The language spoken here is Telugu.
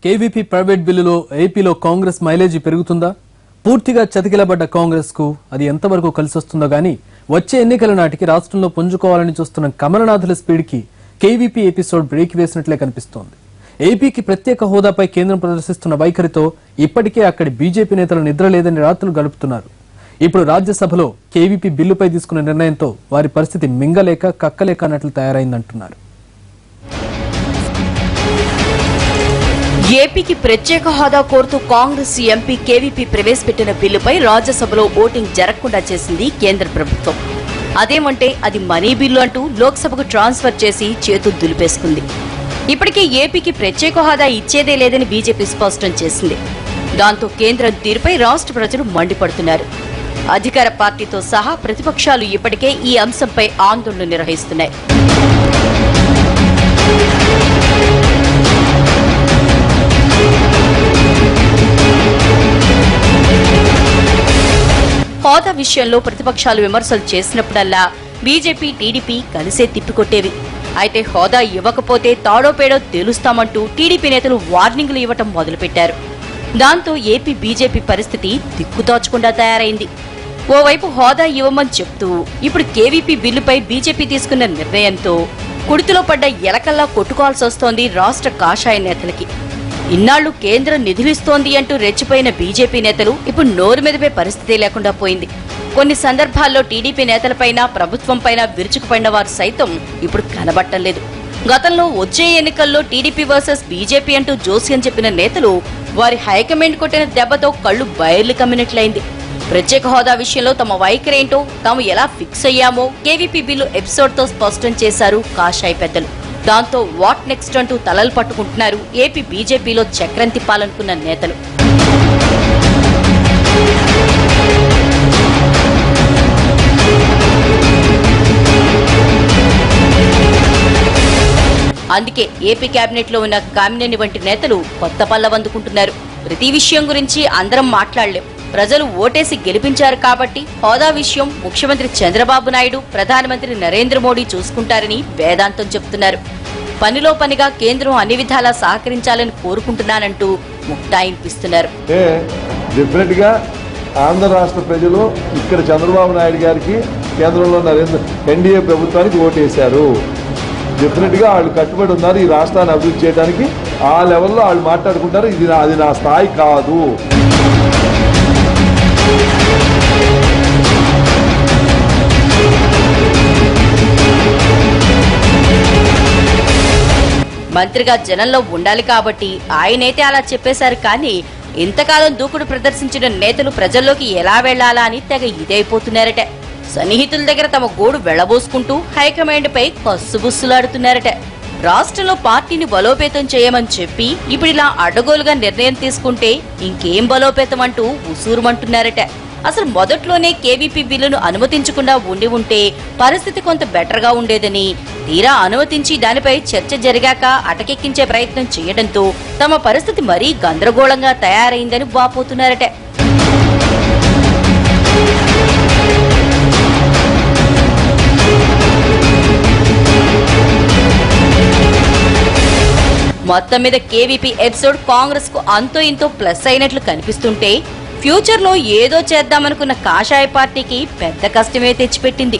కేవీపీ ప్రైవేట్ బిల్లులో ఏపీలో కాంగ్రెస్ మైలేజీ పెరుగుతుందా? పూర్తిగా చతికిలబడ్డ కాంగ్రెస్ కు అది ఎంతవరకు కలిసొస్తుందో గానీ వచ్చే ఎన్నికల నాటికి రాష్ట్రంలో పుంజుకోవాలని చూస్తున్న కమలనాథుల స్పీడ్ కి కేవీపీ ఎపిసోడ్ బ్రేక్ వేసినట్లే కనిపిస్తోంది. ఏపీకి ప్రత్యేక హోదాపై కేంద్రం ప్రదర్శిస్తున్న వైఖరితో ఇప్పటికే అక్కడి బీజేపీ నేతలు నిద్రలేదని రాత్రులు గడుపుతున్నారు. ఇప్పుడు రాజ్యసభలో కేవీపీ బిల్లుపై తీసుకున్న నిర్ణయంతో వారి పరిస్థితి మింగలేక కక్కలేక అన్నట్లు తయారైందంటున్నారు. ఏపీకి ప్రత్యేక హోదా కోరుతూ కాంగ్రెస్ ఎంపీ కేవీపీ ప్రవేశపెట్టిన బిల్లుపై రాజ్యసభలో ఓటింగ్ జరగకుండా చేసింది కేంద్ర ప్రభుత్వం. అదేమంటే అది మనీ బిల్లు అంటూ లోక్సభకు ట్రాన్స్ఫర్ చేసి చేతులు దులిపేసుకుంది. ఇప్పటికే ఏపీకి ప్రత్యేక హోదా ఇచ్చేదే లేదని బీజేపీ స్పష్టం చేసింది. దాంతో కేంద్రం తీరుపై రాష్ట్ర ప్రజలు మండిపడుతున్నారు. అధికార పార్టీతో సహా ప్రతిపక్షాలు ఇప్పటికే ఈ అంశంపై ఆందోళన నిర్వహిస్తున్నాయి. హోదా విషయంలో ప్రతిపక్షాలు విమర్శలు చేసినప్పుడల్లా బీజేపీ, టీడీపీ కలిసే తిప్పికొట్టేవి. అయితే హోదా ఇవ్వకపోతే తాడోపేడో తేలుస్తామంటూ టీడీపీ నేతలు వార్నింగ్లు ఇవ్వటం మొదలుపెట్టారు. దాంతో ఏపీ బీజేపీ పరిస్థితి దిక్కుతోచకుండా తయారైంది. ఓవైపు హోదా ఇవ్వమని చెప్తూ ఇప్పుడు కేవీపీ బిల్లుపై బీజేపీ తీసుకున్న నిర్ణయంతో కుడితిలో పడ్డ ఎలకల్లా కొట్టుకోవాల్సి వస్తోంది రాష్ట్ర కాషాయ నేతలకి. ఇన్నాళ్లు కేంద్రం నిధులిస్తోంది అంటూ రెచ్చిపోయిన బీజేపీ నేతలు ఇప్పుడు నోరు మెదిపే పరిస్థితి లేకుండా పోయింది. కొన్ని సందర్భాల్లో టీడీపీ నేతలపైన, ప్రభుత్వంపైన విరుచుకుపడిన వారు సైతం ఇప్పుడు కనబట్టలేదు. గతంలో వచ్చే ఎన్నికల్లో టీడీపీ వర్సెస్ బీజేపీ అంటూ జోస్యం చెప్పిన నేతలు వారి హైకమాండ్ కొట్టిన దెబ్బతో కళ్లు బయర్లు కమ్మినట్లయింది. ప్రత్యేక హోదా విషయంలో తమ వైఖరేంటో, తాము ఎలా ఫిక్స్ అయ్యామో కేవీపీ బిల్లు ఎపిసోడ్తో స్పష్టం చేశారు కాషాయ పెద్దలు. దాంతో వాట్ నెక్స్ట్ అంటూ తలలు పట్టుకుంటున్నారు ఏపీ బీజేపీలో చక్రం తిప్పాలనుకున్న నేతలు. అందుకే ఏపీ కేబినెట్ లో ఉన్న కామినేని వంటి నేతలు కొత్త పల్లవందుకుంటున్నారు. ప్రతి విషయం గురించి అందరం మాట్లాడలేం. ప్రజలు ఓటేసి గెలిపించారు కాబట్టి హోదా విషయం ముఖ్యమంత్రి చంద్రబాబు నాయుడు, ప్రధానమంత్రి నరేంద్ర మోడీ చూసుకుంటారని వేదాంతం చెబుతున్నారు. పనిలో పనిగా కేంద్రం అన్ని విధాలా సహకరించాలని కోరుకుంటున్నానంటూ ముక్తాయింపిస్తున్నారు. డెఫినెట్ గా ఆంధ్ర రాష్ట్ర ప్రజలు ఇక్కడ చంద్రబాబు నాయుడు గారికి, కేంద్రంలో ఎన్డీఏ ప్రభుత్వానికి ఓటేశారు. డెఫినెట్ గా వాళ్ళు కట్టుబడి ఉన్నారు ఈ రాష్ట్రాన్ని అభివృద్ధి చేయడానికి. ఆ లెవెల్లో వాళ్ళు మాట్లాడుకుంటారు. అది నా స్థాయి కాదు. మంత్రిగా జనంలో ఉండాలి కాబట్టి ఆయనైతే అలా చెప్పేశారు. కానీ ఇంతకాలం దూకుడు ప్రదర్శించిన నేతలు ప్రజల్లోకి ఎలా వెళ్లాలా అని తెగ ఇదైపోతున్నారట. సన్నిహితుల దగ్గర తమ గోడు వెళ్లబోసుకుంటూ హైకమాండ్ పై కస్సుబుస్సులాడుతున్నారట. రాష్ట్రంలో పార్టీని బలోపేతం చేయమని చెప్పి ఇప్పుడిలా అడ్డగోలుగా నిర్ణయం తీసుకుంటే ఇంకేం బలోపేతం అంటూ ఉసూరుమంటున్నారట. అసలు మొదట్లోనే కేవీపీ బిల్లును అనుమతించకుండా ఉంటే పరిస్థితి కొంత బెటర్ గా ఉండేదని, తీరా అనుమతించి దానిపై చర్చ జరిగాక అటకెక్కించే ప్రయత్నం చేయడంతో తమ పరిస్థితి మరీ గందరగోళంగా తయారైందని వాపోతున్నారట. మొత్తం మీద కేవీపీ ఎపిసోడ్ కాంగ్రెస్ కు అంతో ఇంతో ప్లస్ అయినట్లు కనిపిస్తుంటే ఫ్యూచర్ లో ఏదో చేద్దామనుకున్న కాషాయ పార్టీకి పెద్ద కష్టమే తెచ్చిపెట్టింది.